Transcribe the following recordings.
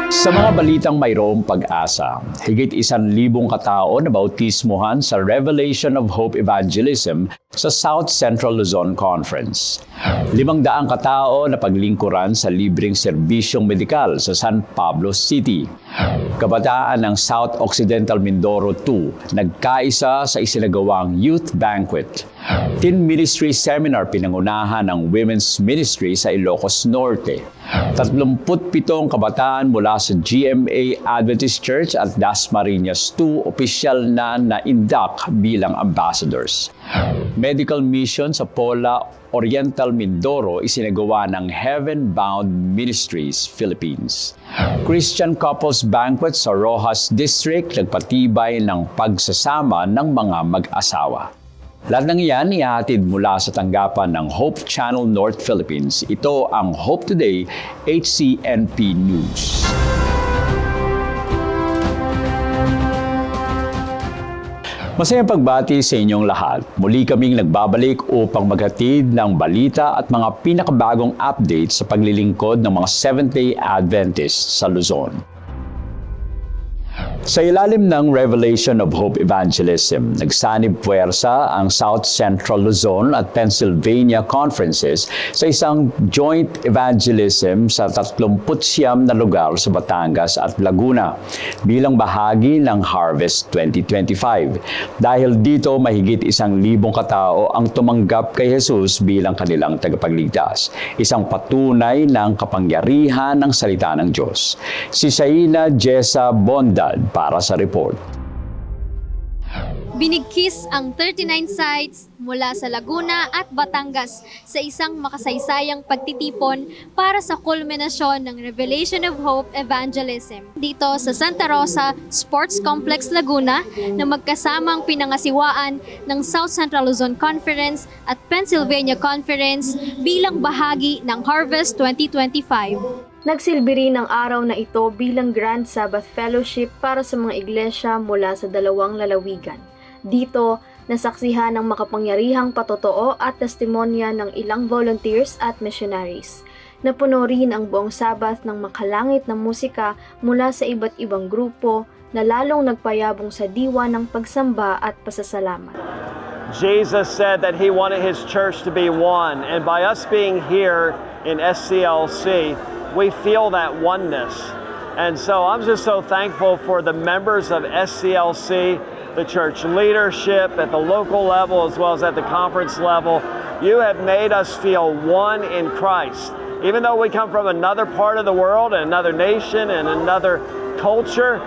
Sa mga balitang mayroong pag-asa, higit 1,000 katao na bautismohan sa Revelation of Hope Evangelism sa South Central Luzon Conference. 500 katao na paglingkuran sa libreng serbisyong medikal sa San Pablo City. Kabataan ng South Occidental Mindoro 2 nagkaisa sa isinagawang youth banquet. Teen Ministry Seminar pinangunahan ng Women's Ministry sa Ilocos Norte. 37 kabataan mula sa GMA Adventist Church at Dasmariñas 2 opisyal na na-induct bilang ambassadors. Medical mission sa Pola Oriental Mindoro isinagawa ng Heaven Bound Ministries Philippines. Christian Couples Banquet sa Rojas District nagpatibay ng pagsasama ng mga mag-asawa. Lahat ng iyan ihatid mula sa tanggapan ng Hope Channel North Philippines. Ito ang Hope Today HCNP News. Masayang pagbati sa inyong lahat. Muli kaming nagbabalik upang maghatid ng balita at mga pinakabagong updates sa paglilingkod ng mga Seventh-day Adventists sa Luzon. Sa ilalim ng Revelation of Hope Evangelism, nagsanib puwersa ang South Central Luzon at Pennsylvania Conferences sa isang joint evangelism sa 39 na lugar sa Batangas at Laguna bilang bahagi ng Harvest 2025. Dahil dito, mahigit 1,000 katao ang tumanggap kay Jesus bilang kanilang tagapagligtas. Isang patunay ng kapangyarihan ng salita ng Diyos. Si Shaina Jessa Bondad para sa report. Binigkis ang 39 sites mula sa Laguna at Batangas sa isang makasaysayang pagtitipon para sa kulminasyon ng Revelation of Hope Evangelism dito sa Santa Rosa Sports Complex Laguna na magkasamang pinangasiwaan ng South Central Luzon Conference at Pennsylvania Conference bilang bahagi ng Harvest 2025. Nagsilbi rin ang araw na ito bilang Grand Sabbath Fellowship para sa mga iglesia mula sa dalawang lalawigan. Dito, nasaksihan ang makapangyarihang patotoo at testimonya ng ilang volunteers at missionaries. Napuno rin ang buong Sabbath ng makalangit na musika mula sa iba't ibang grupo na lalong nagpayabong sa diwa ng pagsamba at pasasalamat. Jesus said that He wanted His church to be one, and by us being here in SCLC, we feel that oneness. And so I'm just so thankful for the members of SCLC, the church leadership at the local level as well as at the conference level. You have made us feel one in Christ. Even though we come from another part of the world and another nation and another culture,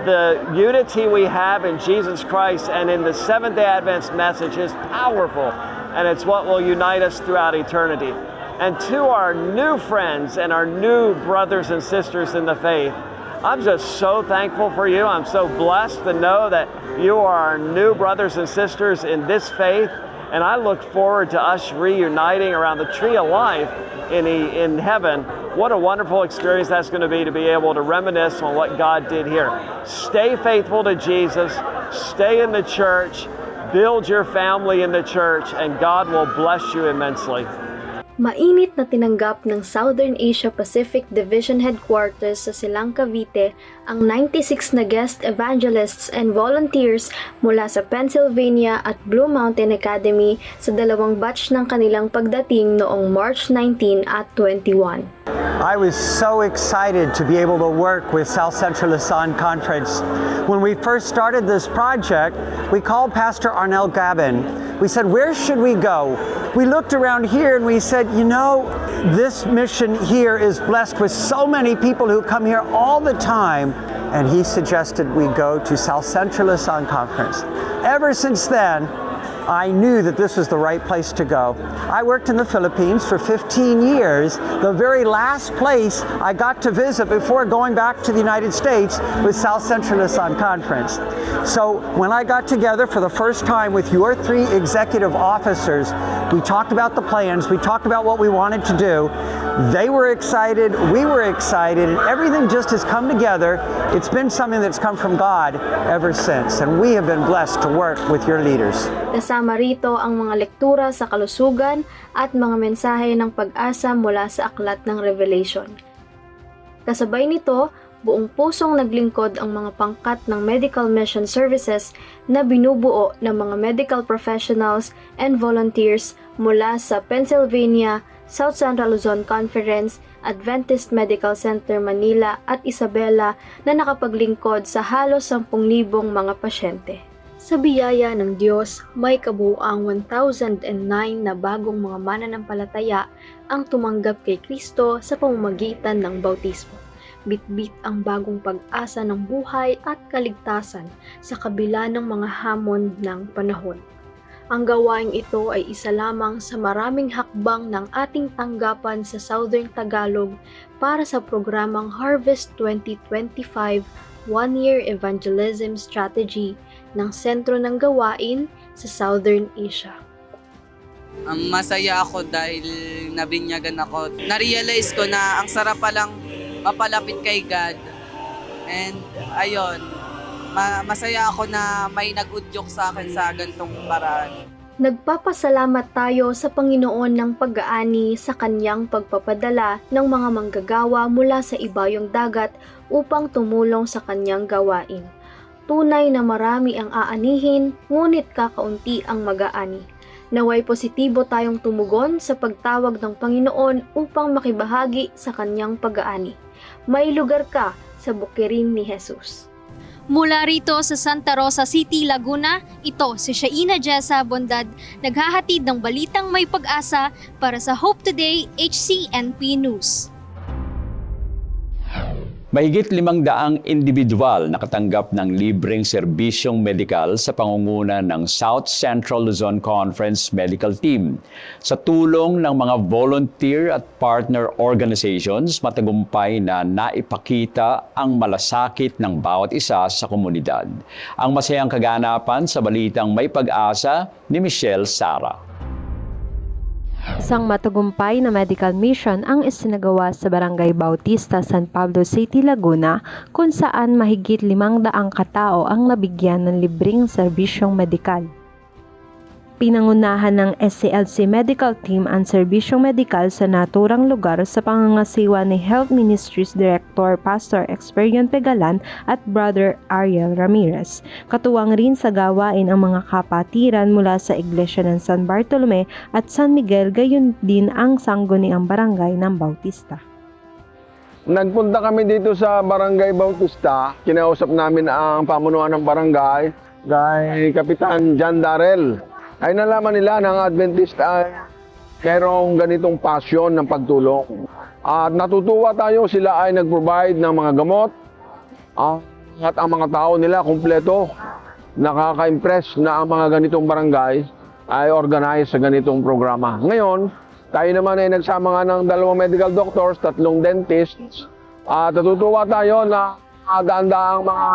the unity we have in Jesus Christ and in the Seventh-day Adventist message is powerful, and it's what will unite us throughout eternity. And to our new friends and our new brothers and sisters in the faith, I'm just so thankful for you. I'm so blessed to know that you are our new brothers and sisters in this faith. And I look forward to us reuniting around the tree of life in heaven. What a wonderful experience that's going to be able to reminisce on what God did here. Stay faithful to Jesus, stay in the church, build your family in the church, and God will bless you immensely. Mainit na tinanggap ng Southern Asia Pacific Division Headquarters sa Silang Cavite ang 96 na guest evangelists and volunteers mula sa Pennsylvania at Blue Mountain Academy sa dalawang batch ng kanilang pagdating noong March 19 at 21. I was so excited to be able to work with South Central Luzon Conference. When we first started this project, we called Pastor Arnel Gabin. We said, where should we go? We looked around here and we said, you know, this mission here is blessed with so many people who come here all the time. And he suggested we go to South Central Luzon Conference. Ever since then, I knew that this was the right place to go. I worked in the Philippines for 15 years. The very last place I got to visit before going back to the United States was South Central Luzon Conference. So when I got together for the first time with your 3 executive officers, we talked about the plans, we talked about what we wanted to do. They were excited, we were excited, and everything just has come together. It's been something that's come from God ever since, and we have been blessed to work with your leaders. Kasama rito ang mga lektura sa kalusugan at mga mensahe ng pag-asa mula sa aklat ng Revelation. Kasabay nito, buong pusong naglingkod ang mga pangkat ng medical mission services na binubuo ng mga medical professionals and volunteers mula sa Pennsylvania, South Central Luzon Conference, Adventist Medical Center Manila at Isabela na nakapaglingkod sa halos 10,000 mga pasyente. Sa biyaya ng Diyos, may kabuuang 1,009 na bagong mga mananampalataya ang tumanggap kay Kristo sa pamamagitan ng bautismo. Bitbit ang bagong pag-asa ng buhay at kaligtasan sa kabila ng mga hamon ng panahon. Ang gawaing ito ay isa lamang sa maraming hakbang ng ating tanggapan sa Southern Tagalog para sa programang Harvest 2025 One-Year Evangelism Strategy ng Sentro ng Gawain sa Southern Asia. Masaya ako dahil nabinyagan ako. Na-realize ko na ang sarap palang mapalapit kay God. And ayun, masaya ako na may nag-udyok sa akin sa ganitong paraan. Nagpapasalamat tayo sa Panginoon ng pag-aani sa kanyang pagpapadala ng mga manggagawa mula sa ibayong dagat upang tumulong sa kanyang gawain. Tunay na marami ang aanihin, ngunit kakaunti ang mag-aani. Naway positibo tayong tumugon sa pagtawag ng Panginoon upang makibahagi sa kanyang pag-aani. May lugar ka sa bukirin ni Jesus. Mula rito sa Santa Rosa City, Laguna, ito si Shaina Jessa Bondad, naghahatid ng balitang may pag-asa para sa Hope Today HCNP News. Mahigit 500 individual nakatanggap ng libreng serbisyong medikal sa pangunguna ng South Central Luzon Conference Medical Team. Sa tulong ng mga volunteer at partner organizations, matagumpay na naipakita ang malasakit ng bawat isa sa komunidad. Ang masayang kaganapan sa balitang may pag-asa ni Michelle Sara. Isang matagumpay na medical mission ang isinagawa sa Barangay Bautista, San Pablo City, Laguna, kung saan mahigit 500 katao ang nabigyan ng libreng serbisyong medikal. Pinangunahan ng SCLC Medical Team ang serbisyong medikal sa naturang lugar sa pangangasiwa ni Health Ministries Director Pastor Experion Pegalan at Brother Ariel Ramirez. Katuwang rin sa gawain ang mga kapatiran mula sa Iglesia ng San Bartolome at San Miguel, gayon din ang sangguniang barangay ng Bautista. Nagpunta kami dito sa Barangay Bautista. Kinausap namin ang pamunuan ng barangay, kay Kapitan John Darrell. Ay nalaman nila ng Adventist ay mayroong ganitong passion ng pagtulong. At natutuwa tayo, sila ay nag-provide ng mga gamot at ang mga tao nila kumpleto. Nakaka-impress na ang mga ganitong barangay ay organized sa ganitong programa. Ngayon, tayo naman ay nagsama nga ng 2 medical doctors, 3 dentists. At natutuwa tayo na daan-daang mga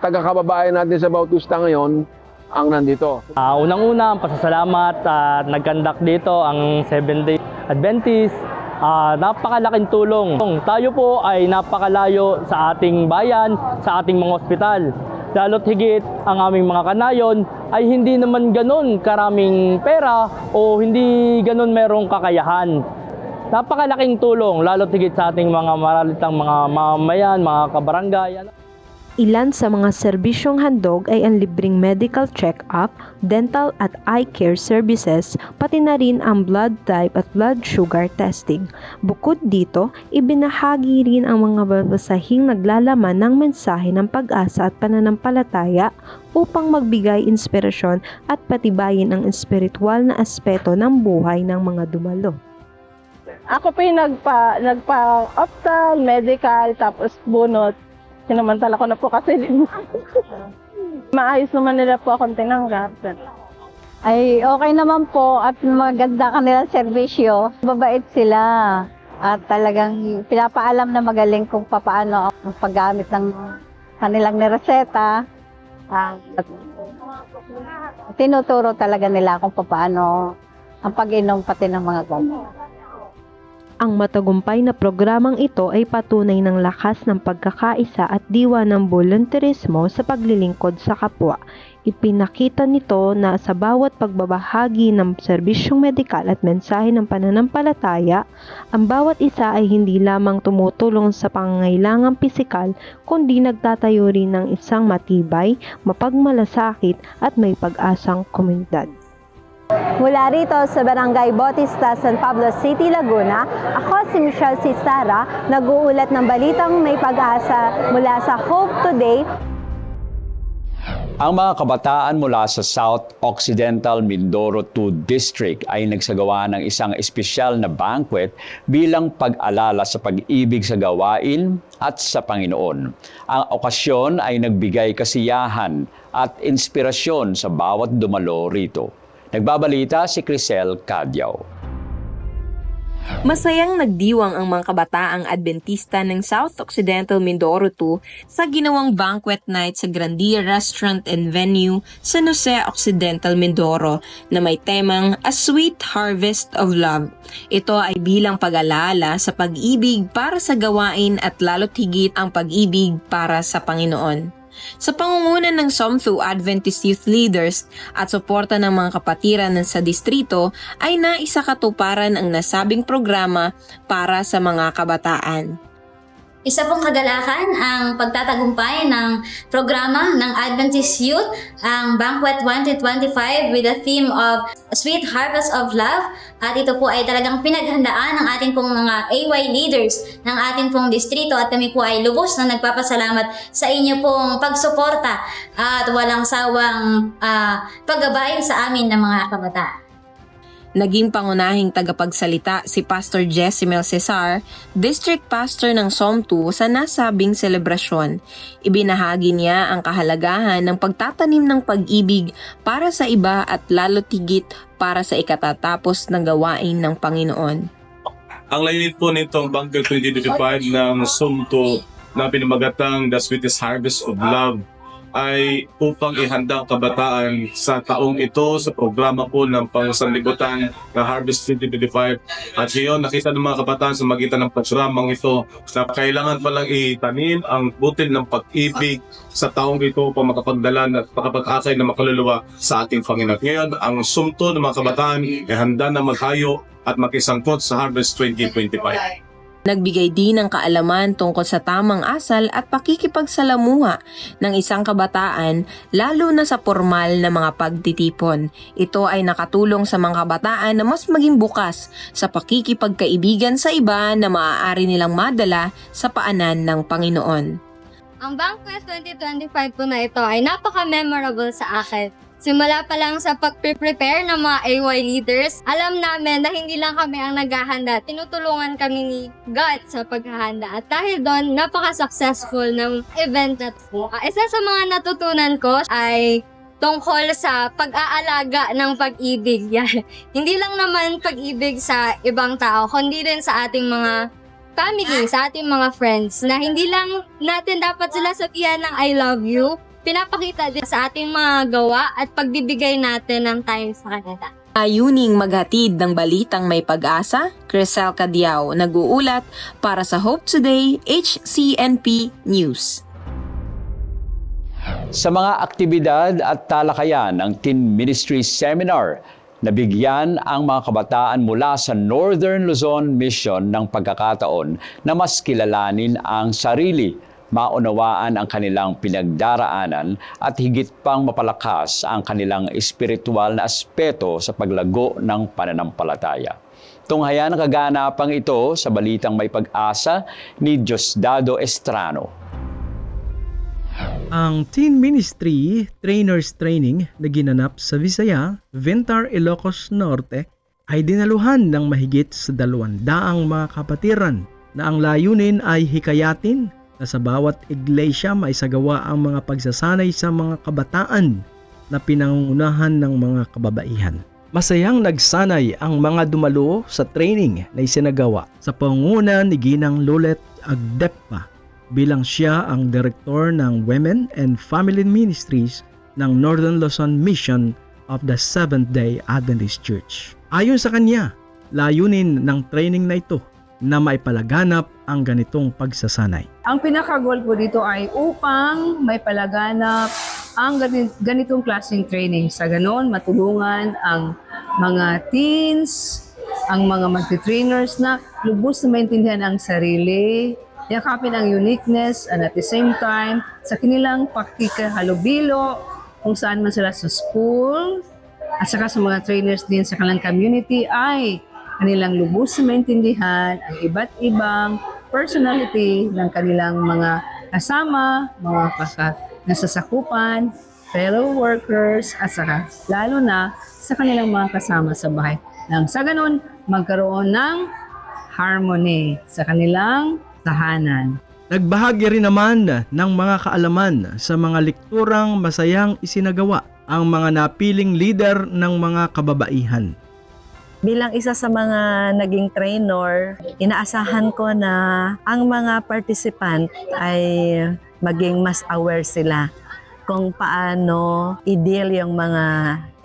taga-kababayan natin sa Bautista ngayon ang nandito. Unang-una, ang pasasalamat at nag-conduct dito ang 7-day Adventist. Napakalaking tulong. Tayo po ay napakalayo sa ating bayan, sa ating mga ospital. Lalo't higit ang aming mga kanayon ay hindi naman ganun karaming pera o hindi ganun merong kakayahan. Napakalaking tulong, lalo't higit sa ating mga maralitang mga mamamayan, mga kabarangay. Ilan sa mga serbisyong handog ay ang libreng medical check-up, dental at eye care services, pati na rin ang blood type at blood sugar testing. Bukod dito, ibinahagi rin ang mga babasahing naglalaman ng mensahe ng pag-asa at pananampalataya upang magbigay inspirasyon at patibayin ang espiritual na aspeto ng buhay ng mga dumalo. Ako po yung nagpa-optal, medical, tapos bunot. Sinamantala ko na po kasi maayos naman nila po akong tinanggap. Ay okay naman po at maganda kanilang serbisyo. Babait sila at talagang pinapaalam na magaling kung paano ang paggamit ng kanilang nireseta. At tinuturo talaga nila kung paano ang pag-inom pati ng mga gamot. Ang matagumpay na programang ito ay patunay ng lakas ng pagkakaisa at diwa ng volunteerismo sa paglilingkod sa kapwa. Ipinakita nito na sa bawat pagbabahagi ng serbisyong medikal at mensahe ng pananampalataya, ang bawat isa ay hindi lamang tumutulong sa pangangailangang pisikal, kundi nagtatayo rin ng isang matibay, mapagmalasakit at may pag-asang komunidad. Mula rito sa Barangay Bautista, San Pablo City, Laguna, ako si Michelle Sistara, nag-uulat ng balitang may pag-asa mula sa Hope Today. Ang mga kabataan mula sa South Occidental Mindoro 2 District ay nagsagawa ng isang espesyal na banquet bilang pag-alala sa pag-ibig sa gawain at sa Panginoon. Ang okasyon ay nagbigay kasiyahan at inspirasyon sa bawat dumalo rito. Nagbabalita si Crisel Cadyao. Masayang nagdiwang ang mga kabataang Adventista ng South Occidental Mindoro 2 sa ginawang banquet night sa Grandia Restaurant and Venue sa Jose Occidental Mindoro na may temang A Sweet Harvest of Love. Ito ay bilang pag-alala sa pag-ibig para sa gawain at lalo't higit ang pag-ibig para sa Panginoon. Sa pangunguna ng Somtho Adventist Youth Leaders at suporta ng mga kapatiran sa distrito ay naisakatuparan ang nasabing programa para sa mga kabataan. Isa pong kagalakan ang pagtatagumpay ng programa ng Adventist Youth, ang Banquet 2025 with the theme of Sweet Harvest of Love. At ito po ay talagang pinaghandaan ng ating pong mga AY leaders ng ating pong distrito at kami po ay lubos na nagpapasalamat sa inyo pong pagsuporta at walang sawang paggabay sa amin ng mga kabataan. Naging pangunahing tagapagsalita si Pastor Jezimel Cesar, District Pastor ng SOM2 sa nasabing selebrasyon. Ibinahagi niya ang kahalagahan ng pagtatanim ng pag-ibig para sa iba at lalo't higit para sa ikatatapos ng gawain ng Panginoon. Ang layunin po nitong Banquet 2025 ng SOM2 na pinamagatang The Sweetest Harvest of Love ay upang ihanda ang kabataan sa taong ito sa programa po ng pangsanlibutan na Harvest 2025. At ngayon, nakita ng mga kabataan sa magitan ng programang ito na kailangan palang itanim ang butil ng pag-ibig sa taong ito upang makapagdala at makapag-akay na makaluluwa sa ating Panginoon. Ngayon, ang sumto ng mga kabataan ay handa na maghayo at makisangkot sa Harvest 2025. Nagbigay din ng kaalaman tungkol sa tamang asal at pakikipagsalamuha ng isang kabataan lalo na sa formal na mga pagtitipon. Ito ay nakatulong sa mga kabataan na mas maging bukas sa pakikipagkaibigan sa iba na maaari nilang madala sa paanan ng Panginoon. Ang Banquet 2025 po na ito ay napaka-memorable sa akin. Simula pa lang sa pag-prepare ng mga AY leaders, alam namin na hindi lang kami ang naghahanda. Tinutulungan kami ni God sa paghahanda. At dahil doon, napaka-successful ng event na po. Isa sa mga natutunan ko ay tungkol sa pag-aalaga ng pag-ibig. Hindi lang naman pag-ibig sa ibang tao, kundi rin sa ating mga family, sa ating mga friends, na hindi lang natin dapat sila sabihan ng I love you, pinapakita din sa ating mga gawa at pagbibigay natin ng time sa kanila. Ayuning maghatid ng balitang may pag-asa, Crisel Cadyao, nag-uulat para sa Hope Today, HCNP News. Sa mga aktibidad at talakayan ng Teen Ministry Seminar, nabigyan ang mga kabataan mula sa Northern Luzon Mission ng pagkakataon na mas kilalanin ang sarili, maunawaan ang kanilang pinagdaraanan at higit pang mapalakas ang kanilang espiritual na aspeto sa paglago ng pananampalataya. Tunghayan ang kaganapang ito sa balitang may pag-asa ni Diosdado Estrano. Ang Teen Ministry Trainers Training na ginanap sa Visaya, Ventar, Ilocos Norte ay dinaluhan ng mahigit sa 200 mga kapatiran na ang layunin ay hikayatin na sa bawat iglesia may sagawa ang mga pagsasanay sa mga kabataan na pinangungunahan ng mga kababaihan. Masayang nagsanay ang mga dumalo sa training na isinagawa sa pangunguna ni Ginang Lulet Agdepa bilang siya ang direktor ng Women and Family Ministries ng Northern Luzon Mission of the Seventh-day Adventist Church. Ayon sa kanya, layunin ng training na ito na maipalaganap ang ganitong pagsasanay. Ang pinaka-goal po dito ay upang may palaganap ang ganitong klaseng training. Sa ganon, matulungan ang mga teens, ang mga multi-trainers na lubos na maintindihan ang sarili, yakapin ang uniqueness, and at the same time, sa kanilang pakikahalubilo, kung saan man sila sa school, at saka sa mga trainers din sa kanilang community, ay kanilang lubos na maintindihan ang iba't ibang personality ng kanilang mga kasama, mga nasasakupan, fellow workers, at saka lalo na sa kanilang mga kasama sa bahay. Nang sa ganun, magkaroon ng harmony sa kanilang tahanan. Nagbahagi rin naman ng mga kaalaman sa mga lekturang masayang isinagawa ang mga napiling leader ng mga kababaihan. Bilang isa sa mga naging trainer, inaasahan ko na ang mga participant ay maging mas aware sila kung paano i-deal yung mga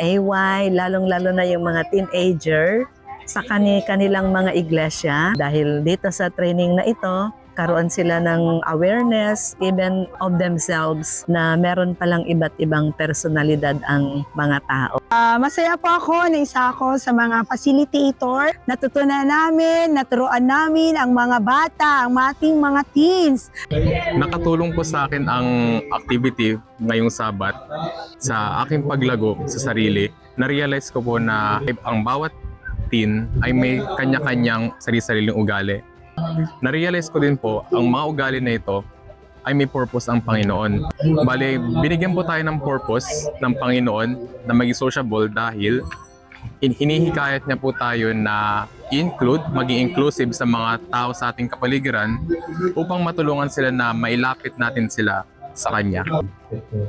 AY, lalong-lalo na yung mga teenager sa kanilang mga iglesia. Dahil dito sa training na ito, karoon sila ng awareness even of themselves na meron palang iba't ibang personalidad ang mga tao. Masaya po ako na isa ako sa mga facilitator. Natutunan namin, naturuan namin ang mga bata, ang ating mga teens. Nakatulong po sa akin ang activity ngayong Sabat sa aking paglago sa sarili. Na-realize ko po na ang bawat teen ay may kanya-kanyang sarili-sariling ugali. Na-realize ko din po, ang mga ugali na ito ay may purpose ang Panginoon. Bale, binigyan po tayo ng purpose ng Panginoon na maging sociable dahil hinihikayat niya po tayo na maging inclusive sa mga tao sa ating kapaligiran upang matulungan sila na mailapit natin sila sa Kanya.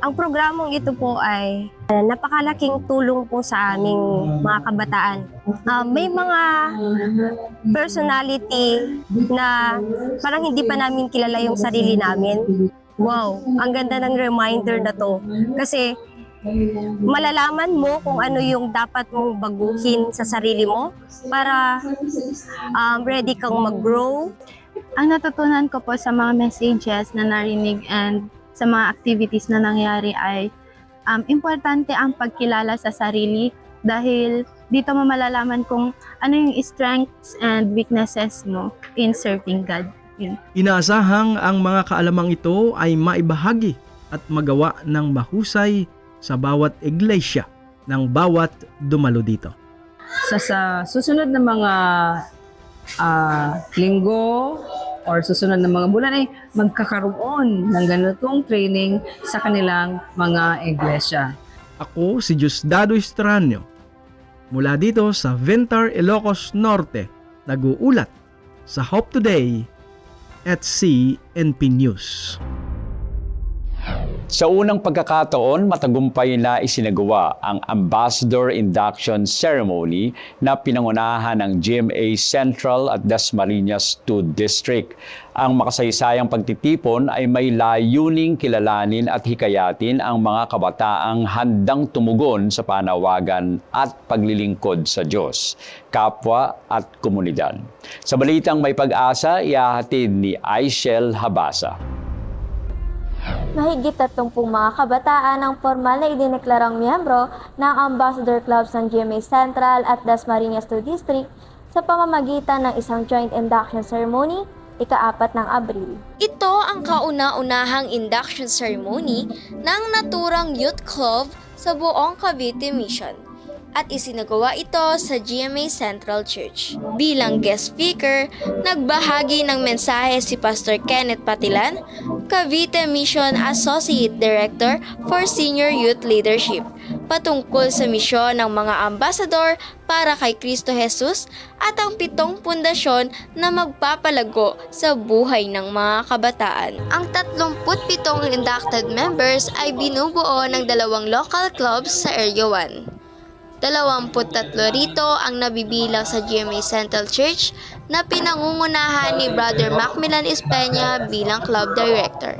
Ang programang ito po ay napakalaking tulong po sa aming mga kabataan. May mga personality na parang hindi pa namin kilala yung sarili namin. Wow, ang ganda ng reminder na to. Kasi malalaman mo kung ano yung dapat mong baguhin sa sarili mo para ready kang mag-grow. Ang natutunan ko po sa mga messages na narinig and sa mga activities na nangyari ay importante ang pagkilala sa sarili dahil dito mo malalaman kung ano yung strengths and weaknesses mo in serving God. Yun. Inaasahang ang mga kaalamang ito ay maibahagi at magawa ng mahusay sa bawat iglesia ng bawat dumalo dito. Sa susunod na mga linggo or susunod na mga bulan ay magkakaroon ng ganitong training sa kanilang mga iglesia. Ako si Diosdado Estranio mula dito sa Ventar, Ilocos Norte, nag-uulat sa Hope Today at CNP News. Sa unang pagkakataon, matagumpay na isinagawa ang Ambassador Induction Ceremony na pinangunahan ng GMA Central at Dasmariñas 2 District. Ang makasaysayang pagtitipon ay may layuning kilalanin at hikayatin ang mga kabataang handang tumugon sa panawagan at paglilingkod sa Diyos, kapwa at komunidad. Sa balitang may pag-asa, ihahatid ni Aishel Habasa. Mahigit 30 mga kabataan ang formal na idineklarang miyembro ng Ambassador Clubs ng GMA Central at Dasmariñas 2 District sa pamamagitan ng isang joint induction ceremony ika-4 ng Abril. Ito ang kauna-unahang induction ceremony ng naturang youth club sa buong Cavite Mission at isinagawa ito sa GMA Central Church. Bilang guest speaker, nagbahagi ng mensahe si Pastor Kenneth Patilan, Cavite Mission Associate Director for Senior Youth Leadership, patungkol sa misyon ng mga ambasador para kay Kristo Jesus at ang 7 pundasyon na magpapalago sa buhay ng mga kabataan. Ang 37 inducted members ay binubuo ng 2 local clubs sa Area 1. 23 rito ang nabibilang sa GMA Central Church na pinangungunahan ni Brother Macmillan Espeña bilang Club Director.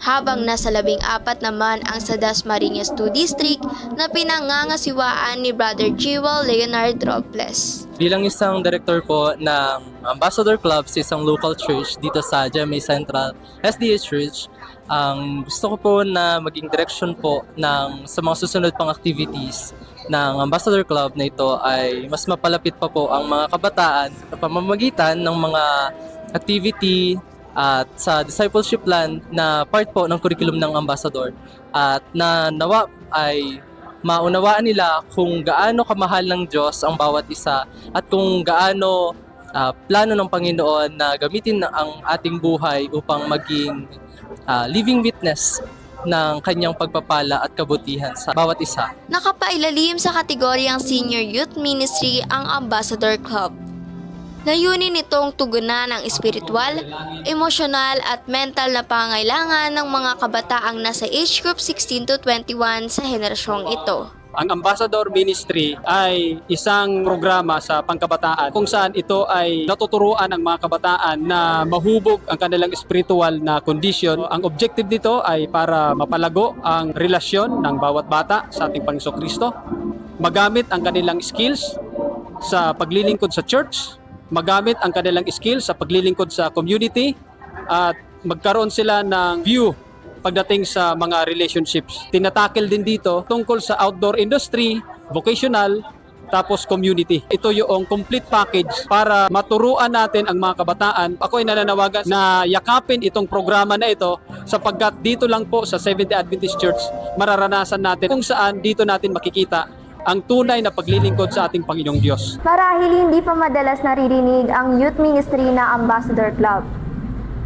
Habang nasa 14 naman ang sa Dasmariñas 2 District na pinangangasiwaan ni Brother Jewel Leonard Robles. Bilang isang director po ng Ambassador Club sa isang local church dito sa GMA Central SDA Church, gusto ko po na maging direction po sa mga susunod pang activities ng Ambassador Club na ito ay mas mapalapit pa po ang mga kabataan sa pamamagitan ng mga activity at sa discipleship plan na part po ng curriculum ng Ambassador, at na nawa ay maunawaan nila kung gaano kamahal ng Diyos ang bawat isa at kung gaano plano ng Panginoon na gamitin ang ating buhay upang maging living witness ng kanyang pagpapala at kabutihan sa bawat isa. Nakapailalim sa kategoryang Senior Youth Ministry ang Ambassador Club. Layunin nitong tugunan ang espiritual, emosyonal at mental na pangangailangan ng mga kabataang nasa age group 16 to 21 sa henerasyong ito. Ang Ambassador Ministry ay isang programa sa pangkabataan kung saan ito ay natuturuan ang mga kabataan na mahubog ang kanilang spiritual na condition. Ang objective dito ay para mapalago ang relasyon ng bawat bata sa ating Panginoong Kristo, magamit ang kanilang skills sa paglilingkod sa church, magamit ang kanilang skills sa paglilingkod sa community, at magkaroon sila ng view pagdating sa mga relationships. Tinatakil din dito tungkol sa outdoor industry, vocational, tapos community. Ito yung complete package para maturuan natin ang mga kabataan. Ako ay nananawagan na yakapin itong programa na ito sapagkat dito lang po sa Seventh-day Adventist Church mararanasan natin kung saan dito natin makikita ang tunay na paglilingkod sa ating Panginoong Diyos. Marahil hindi pa madalas naririnig ang youth ministry na Ambassador Club.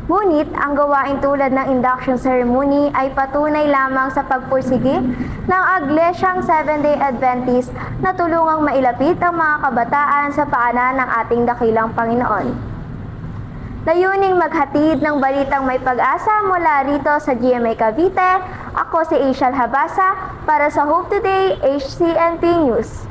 Ngunit ang gawain tulad ng induction ceremony ay patunay lamang sa pagpursige ng Iglesyang Seventh-day Adventist na tulungang mailapit ang mga kabataan sa paanan ng ating dakilang Panginoon. Layuning maghatid ng balitang may pag-asa mula rito sa GMA Cavite. Ako si Asial Habasa para sa Hope Today HCNP News.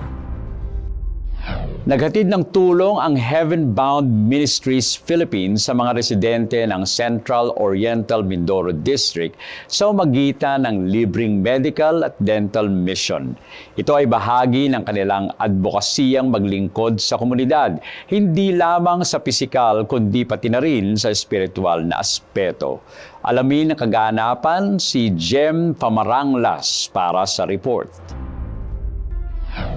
Naghatid ng tulong ang Heaven Bound Ministries Philippines sa mga residente ng Central Oriental Mindoro District sa magitan ng libreng medical at dental mission. Ito ay bahagi ng kanilang advokasiyang maglingkod sa komunidad, hindi lamang sa pisikal kundi pati na rin sa espiritual na aspeto. Alamin ang kaganapan si Jem Pamaranglas para sa report.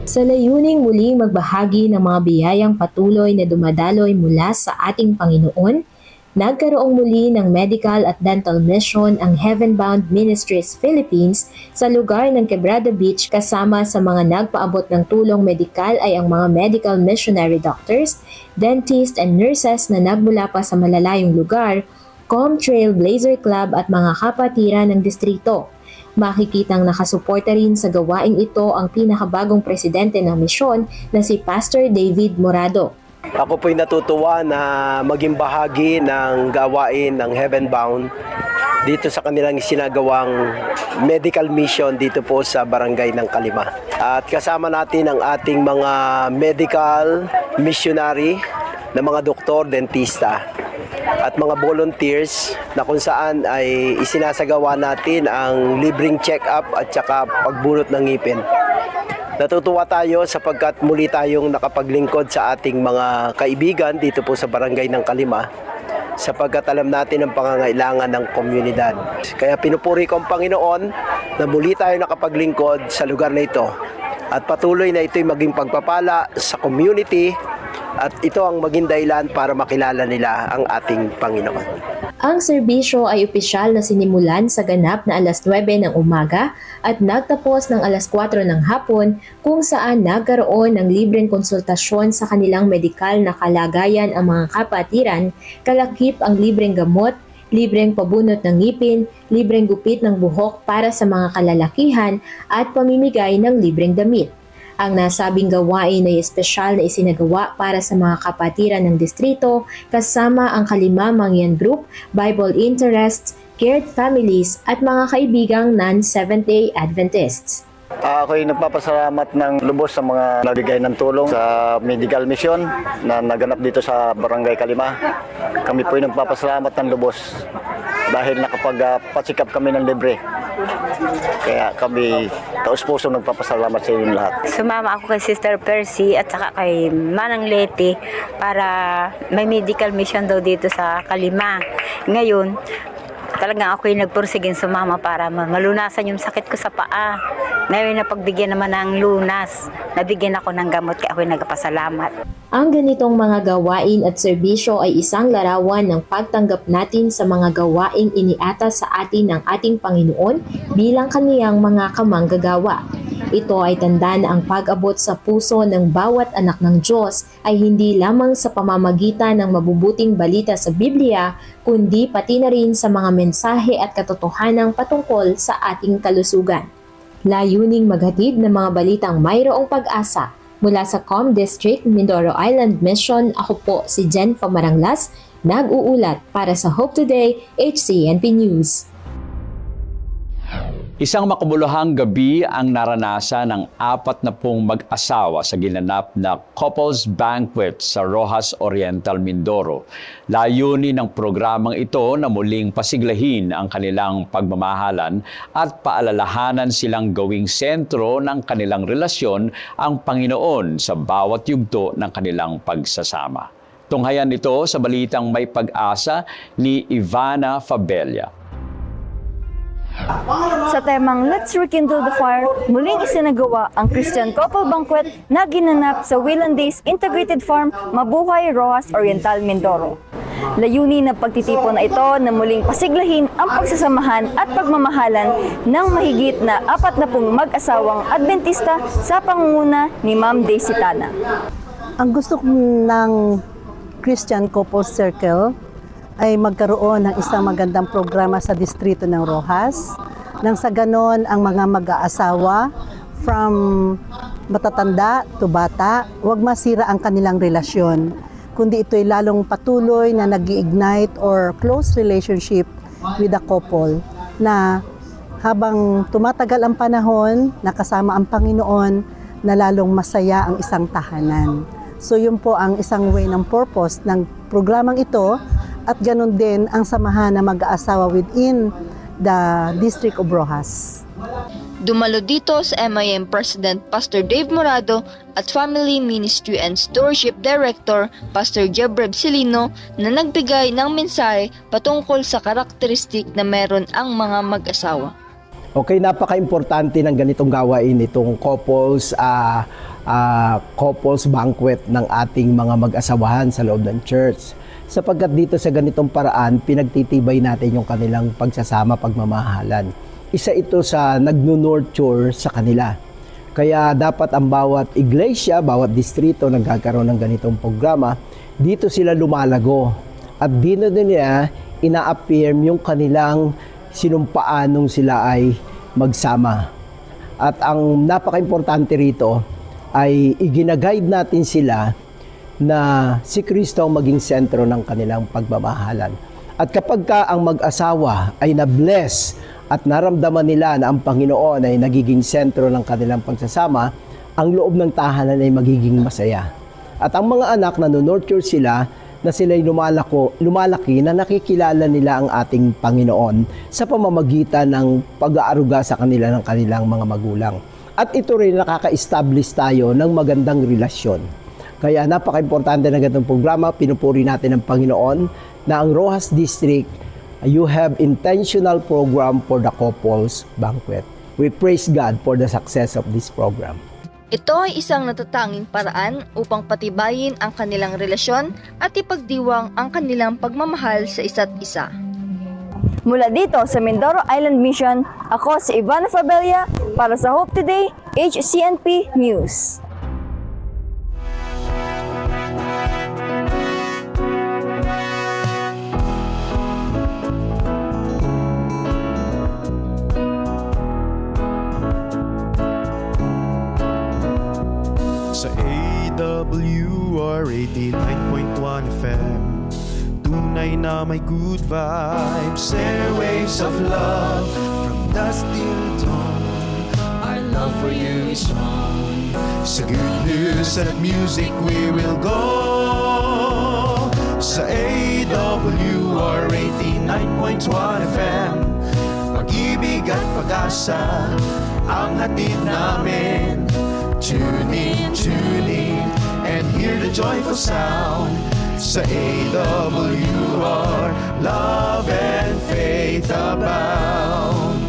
Sa layuning muling magbahagi ng mga biyayang patuloy na dumadaloy mula sa ating Panginoon, nagkaroong muli ng medical at dental mission ang Heaven Bound Ministries Philippines sa lugar ng Quebrada Beach. Kasama sa mga nagpaabot ng tulong medikal ay ang mga medical missionary doctors, dentists and nurses na nagmula pa sa malalayong lugar, Trailblazer Club at mga kapatiran ng distrito. Makikitang nakasuporta rin sa gawaing ito ang pinakabagong presidente ng misyon na si Pastor David Morado. Ako po'y natutuwa na maging bahagi ng gawain ng Heaven Bound dito sa kanilang sinagawang medical mission dito po sa barangay ng Kalima. At kasama natin ang ating mga medical missionary na mga doktor, dentista at mga volunteers na kung saan ay isinasagawa natin ang libreng check-up at saka pagbunot ng ngipin. Natutuwa tayo sapagkat muli tayong nakapaglingkod sa ating mga kaibigan dito po sa barangay ng Kalima sapagkat alam natin ang pangangailangan ng komunidad. Kaya pinupuri ko ang Panginoon na muli tayo nakapaglingkod sa lugar na ito at patuloy na ito'y maging pagpapala sa community at ito ang maging dahilan para makilala nila ang ating Panginoon. Ang serbisyo ay opisyal na sinimulan sa ganap na alas 9 ng umaga at nagtapos ng alas 4 ng hapon kung saan nagkaroon ng libreng konsultasyon sa kanilang medikal na kalagayan ang mga kapatiran, kalakip ang libreng gamot, libreng pabunot ng ngipin, libreng gupit ng buhok para sa mga kalalakihan at pamimigay ng libreng damit. Ang nasabing gawain ay espesyal na isinagawa para sa mga kapatiran ng distrito kasama ang Kalima Mangyan Group, Bible Interests, Cared Families at mga kaibigang non-Seventh-day Adventists. Ako'y nagpapasalamat ng lubos sa mga nagbigay ng tulong sa medical mission na naganap dito sa Barangay Kalima. Kami po'y nagpapasalamat ng lubos dahil nakapagpasikap kami ng libre. Kaya kami taos-puso nagpapasalamat sa inyong lahat. Sumama ako kay Sister Percy at saka kay Manang Leti para may medical mission daw dito sa Kalima. Ngayon, talagang ako'y nagpursigin sumama para malunasan yung sakit ko sa paa. Ngayon napagbigyan naman ng lunas, nabigyan ako ng gamot kaya ako'y nagpasalamat. Ang ganitong mga gawain at serbisyo ay isang larawan ng pagtanggap natin sa mga gawaing iniatas sa atin ng ating Panginoon bilang kaniyang mga kamanggagawa. Ito ay tanda na ang pag-abot sa puso ng bawat anak ng Diyos ay hindi lamang sa pamamagitan ng mabubuting balita sa Biblia, kundi pati na rin sa mga mensahe at katotohanang patungkol sa ating kalusugan. Layuning maghatid ng mga balitang mayroong pag-asa. Mula sa Com District, Mindoro Island Mission, ako po si Jen Famaranglas, nag-uulat para sa Hope Today, HCNP News. Isang makabuluhang gabi ang naranasan ng 40 mag-asawa sa ginanap na Couples Banquet sa Roxas Oriental, Mindoro. Layunin ng programang ito na muling pasiglahin ang kanilang pagmamahalan at paalalahanan silang gawing sentro ng kanilang relasyon ang Panginoon sa bawat yugto ng kanilang pagsasama. Tunghayan ito sa balitang May Pag-asa ni Ivana Fabella. Sa temang Let's Rekindle the Fire, muling isinagawa ang Christian Couple Banquet na ginanap sa Willan Days Integrated Farm, Mabuhay, Roxas Oriental, Mindoro. Layunin ng pagtitipon na ito na muling pasiglahin ang pagsasamahan at pagmamahalan ng mahigit na 40 mag-asawang Adventista sa pangunguna ni Ma'am Daisy Tana. Ang gusto ng Christian Couple Circle ay magkaroon ng isang magandang programa sa distrito ng Roxas. Nang sa ganon, ang mga mag-aasawa from matatanda to bata, huwag masira ang kanilang relasyon. Kundi ito'y lalong patuloy na nag-ignite or close relationship with the couple na habang tumatagal ang panahon, nakasama ang Panginoon, na lalong masaya ang isang tahanan. So yun po ang isang way ng purpose ng programang ito. At ganun din ang samahan na mag-aasawa within the District of Roxas. Dumalo dito sa MIM President Pastor Dave Morado at Family Ministry and Stewardship Director Pastor Jebreb Silino na nagbigay ng mensahe patungkol sa karakteristik na meron ang mga mag-asawa. Okay, napaka-importante ng ganitong gawain itong couples banquet ng ating mga mag-asawahan sa loob ng church. Sapagkat dito sa ganitong paraan, pinagtitibay natin yung kanilang pagsasama, pagmamahalan. Isa ito sa nagno-nurture sa kanila. Kaya dapat ang bawat iglesia, bawat distrito nagkakaroon ng ganitong programa, dito sila lumalago. At dito nila ina-affirm yung kanilang sinumpaanong sila ay magsama. At ang napaka-importante rito ay iginaguide natin sila na si Kristo ang maging sentro ng kanilang pagmamahalan. At kapag ka ang mag-asawa ay na-bless at naramdaman nila na ang Panginoon ay nagiging sentro ng kanilang pagsasama, ang loob ng tahanan ay magiging masaya. At ang mga anak na nurture sila, na sila'y lumalaki na nakikilala nila ang ating Panginoon sa pamamagitan ng pag-aaruga sa kanila ng kanilang mga magulang. At ito rin nakaka-establish tayo ng magandang relasyon. Kaya napaka-importante ng ganitong programa, pinupuri natin ang Panginoon na ang Roxas District, you have intentional program for the couples banquet. We praise God for the success of this program. Ito ay isang natatanging paraan upang patibayin ang kanilang relasyon at ipagdiwang ang kanilang pagmamahal sa isa't isa. Mula dito sa Mindoro Island Mission, ako si Ivana Fabella para sa Hope Today, HCNP News. Sa AWR 89.1 FM, tunay na may good vibes, airwaves of love, from dusk till dawn, our love for you is strong. Sa good news at music we will go, sa AWR 89.1 FM. Pag-ibig at pag-asa ang hatid namin. Tune in, and hear the joyful sound sa AWR. Love and faith abound.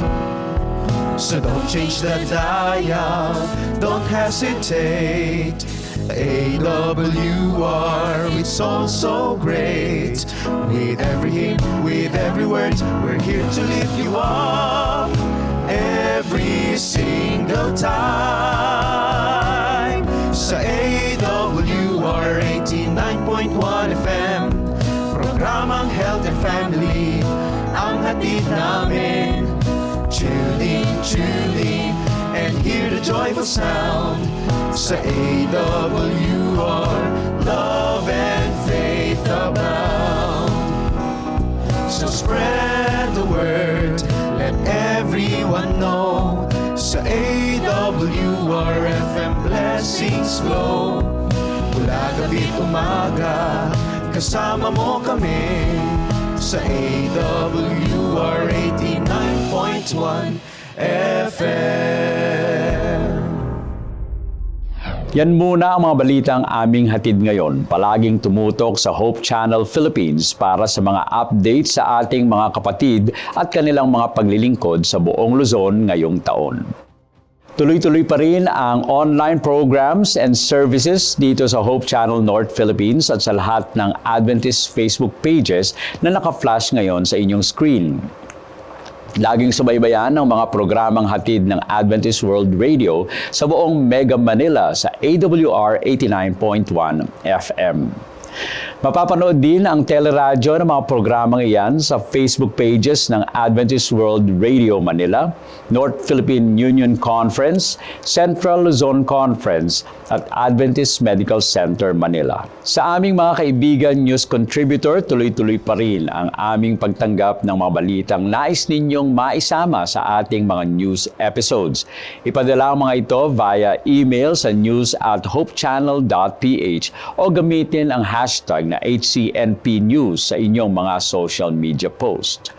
So don't change the dial, don't hesitate. AWR, it's all so great. With every hymn, with every word, we're here to lift you up every single time. Sa AWR 89.1 FM, programang Health and Family ang hatid namin. Tune in, and hear the joyful sound sa AWR. Love and faith abound. So spread the word, let everyone know. Sa AWR FM, blessings flow. Mula gabi't umaga, kasama mo kami. Sa AWR 89.1 FM. Yan muna ang mga balitang aming hatid ngayon. Palaging tumutok sa Hope Channel Philippines para sa mga updates sa ating mga kapatid at kanilang mga paglilingkod sa buong Luzon ngayong taon. Tuloy-tuloy pa rin ang online programs and services dito sa Hope Channel North Philippines at sa lahat ng Adventist Facebook pages na naka-flash ngayon sa inyong screen. Laging subaybayan ang mga programang hatid ng Adventist World Radio sa buong Mega Manila sa AWR 89.1 FM. Mapapanood din ang teleradyo ng mga programang iyan sa Facebook pages ng Adventist World Radio Manila, North Philippine Union Conference, Central Luzon Conference at Adventist Medical Center Manila. Sa aming mga kaibigan news contributor, tuloy-tuloy pa rin ang aming pagtanggap ng mga balitang nais ninyong maisama sa ating mga news episodes. Ipadala ang mga ito via email sa news@hopechannel.ph o gamitin ang hashtag na HCNP News sa inyong mga social media post.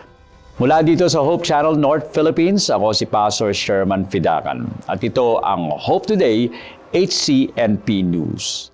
Mula dito sa Hope Channel North Philippines, ako si Pastor Sherman Fidakan. At ito ang Hope Today, HCNP News.